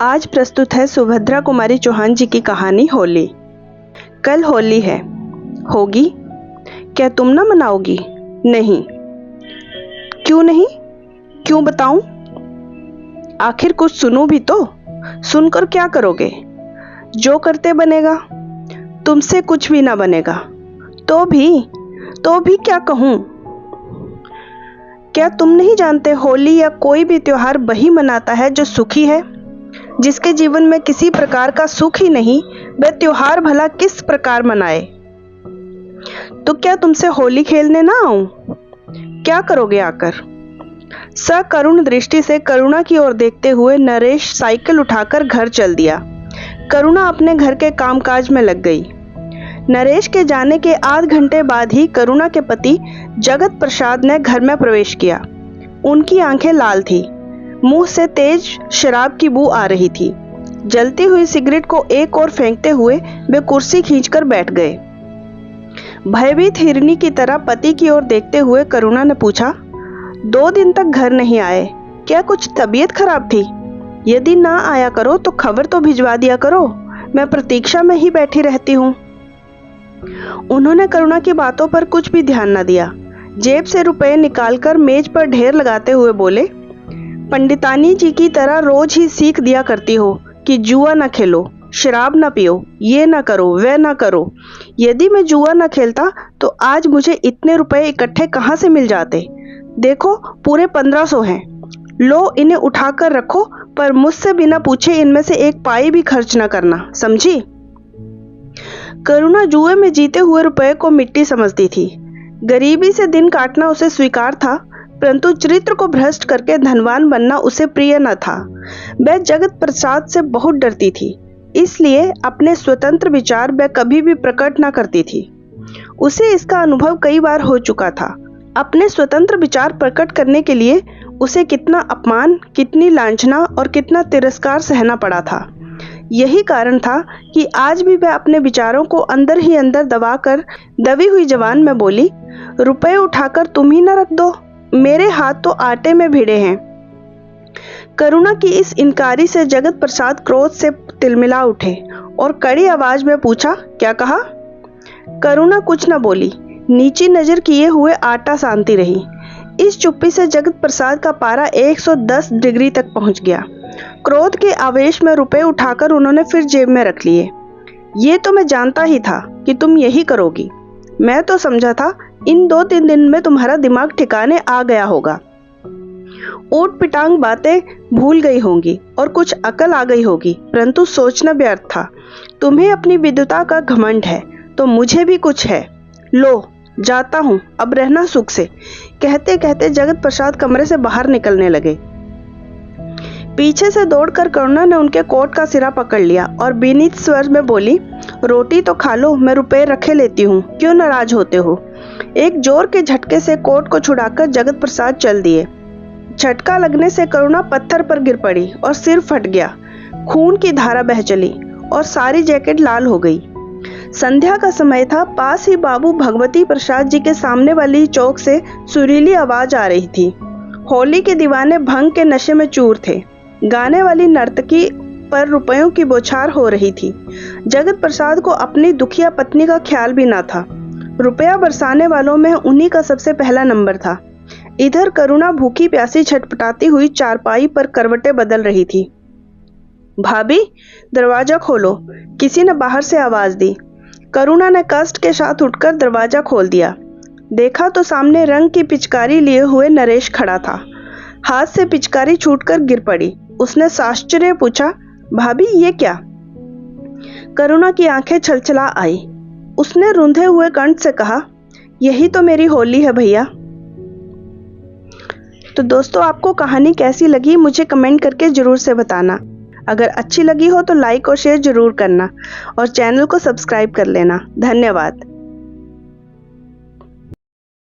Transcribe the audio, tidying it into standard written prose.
आज प्रस्तुत है सुभद्रा कुमारी चौहान जी की कहानी होली। कल होली है, होगी? क्या तुम न मनाओगी? नहीं। क्यों नहीं? क्यों बताऊं? आखिर कुछ सुनो भी तो। सुनकर क्या करोगे? जो करते बनेगा, तुमसे कुछ भी ना बनेगा। तो भी क्या कहूं? क्या तुम नहीं जानते, होली या कोई भी त्योहार वही मनाता है जो सुखी है। जिसके जीवन में किसी प्रकार का सुख ही नहीं, वह त्योहार भला किस प्रकार मनाए। तो क्या तुमसे होली खेलने ना आऊं? क्या करोगे आकर? सकरुण दृष्टि से करुणा की ओर देखते हुए नरेश साइकिल उठाकर घर चल दिया। करुणा अपने घर के कामकाज में लग गई। नरेश के जाने के आध घंटे बाद ही करुणा के पति जगत प्रसाद ने घर में प्रवेश किया। उनकी आंखें लाल थी, मुंह से तेज शराब की बू आ रही थी। जलती हुई सिगरेट को एक ओर फेंकते हुए वे कुर्सी खींचकर बैठ गए। भयभीत हिरनी की तरह पति की ओर देखते हुए करुणा ने पूछा, 2 दिन तक घर नहीं आए, क्या कुछ तबीयत खराब थी? यदि ना आया करो तो खबर तो भिजवा दिया करो, मैं प्रतीक्षा में ही बैठी रहती हूँ। उन्होंने करुणा की बातों पर कुछ भी ध्यान न दिया। जेब से रुपए निकालकर मेज पर ढेर लगाते हुए बोले, पंडितानी जी की तरह रोज ही सीख दिया करती हो कि जुआ न खेलो, शराब न पियो, ये न करो, वह न करो। यदि मैं जुआ न खेलता तो आज मुझे इतने रुपए इकट्ठे कहाँ से मिल जाते। देखो पूरे 1500 हैं। लो इन्हें उठाकर रखो, पर मुझसे बिना पूछे इनमें से एक पाई भी खर्च न करना, समझी। करुणा जुए में जीते हुए रुपए को मिट्टी समझती थी। गरीबी से दिन काटना उसे स्वीकार था, परंतु चरित्र को भ्रष्ट करके धनवान बनना उसे प्रिय न था। वह जगत प्रसाद से बहुत डरती थी, इसलिए अपने स्वतंत्र विचार वह कभी भी प्रकट न करती थी। उसे इसका अनुभव कई बार हो चुका था। अपने स्वतंत्र विचार प्रकट करने के लिए उसे कितना अपमान, कितनी लांछना और कितना तिरस्कार सहना पड़ा था। यही कारण था कि आज भी वह अपने विचारों को अंदर ही अंदर दबाकर दबी हुई जवान में बोली, रुपए उठाकर तुम ही न रख दो, मेरे हाथ तो आटे में भिड़े हैं। करुणा की इस इनकारी से जगत प्रसाद क्रोध से तिलमिला उठे और कड़ी आवाज में पूछा, क्या कहा? करुणा कुछ न बोली, नीची नजर किए हुए आटा सानती रही। इस चुप्पी से जगत प्रसाद का पारा 110 डिग्री तक पहुंच गया। क्रोध के आवेश में रुपए उठाकर उन्होंने फिर जेब में रख लिए। ये तो मैं जानता ही था कि तुम यही करोगी। मैं तो समझा था इन 2-3 दिन में तुम्हारा दिमाग ठिकाने आ गया होगा। ऊट पिटांग बातें भूल गई होंगी और कुछ अकल आ गई होगी, परंतु सोचना व्यर्थ था। तुम्हें अपनी विद्वता का घमंड है तो मुझे भी कुछ है। लो जाता हूँ, अब रहना सुख से। कहते कहते जगत प्रसाद कमरे से बाहर निकलने लगे। पीछे से दौड़कर करुणा ने उनके कोट का सिरा पकड़ लिया और विनीत स्वर में बोली, रोटी तो खा लो, मैं रुपए रखे लेती हूँ, क्यों नाराज होते हो। एक जोर के झटके से कोट को छुड़ाकर जगत प्रसाद चल दिए। झटका लगने से करुणा पत्थर पर गिर पड़ी और सिर फट गया। खून की धारा बह चली और सारी जैकेट लाल हो गई। संध्या का समय था। पास ही बाबू भगवती प्रसाद जी के सामने वाली चौक से सुरीली आवाज आ रही थी। होली के दीवाने भंग के नशे में चूर थे। गाने वाली नर्तकी पर रुपयों की बौछार हो रही थी। जगत प्रसाद को अपनी दुखिया पत्नी का ख्याल भी न था। रुपया बरसाने वालों में उन्हीं का सबसे पहला नंबर था। इधर करुणा भूखी प्यासी छटपटाती हुई चारपाई पर करवटें बदल रही थी। भाभी दरवाजा खोलो, किसी ने बाहर से आवाज दी। करुणा ने कष्ट के साथ उठकर दरवाजा खोल दिया। देखा तो सामने रंग की पिचकारी लिए हुए नरेश खड़ा था। हाथ से पिचकारी छूटकर गिर पड़ी। उसने साश्चर्य पूछा, भाभी ये क्या? करुणा की आंखें छलछला आई। उसने रुंधे हुए कंठ से कहा, यही तो मेरी होली है भैया। तो दोस्तों, आपको कहानी कैसी लगी मुझे कमेंट करके जरूर से बताना। अगर अच्छी लगी हो तो लाइक और शेयर जरूर करना और चैनल को सब्सक्राइब कर लेना। धन्यवाद।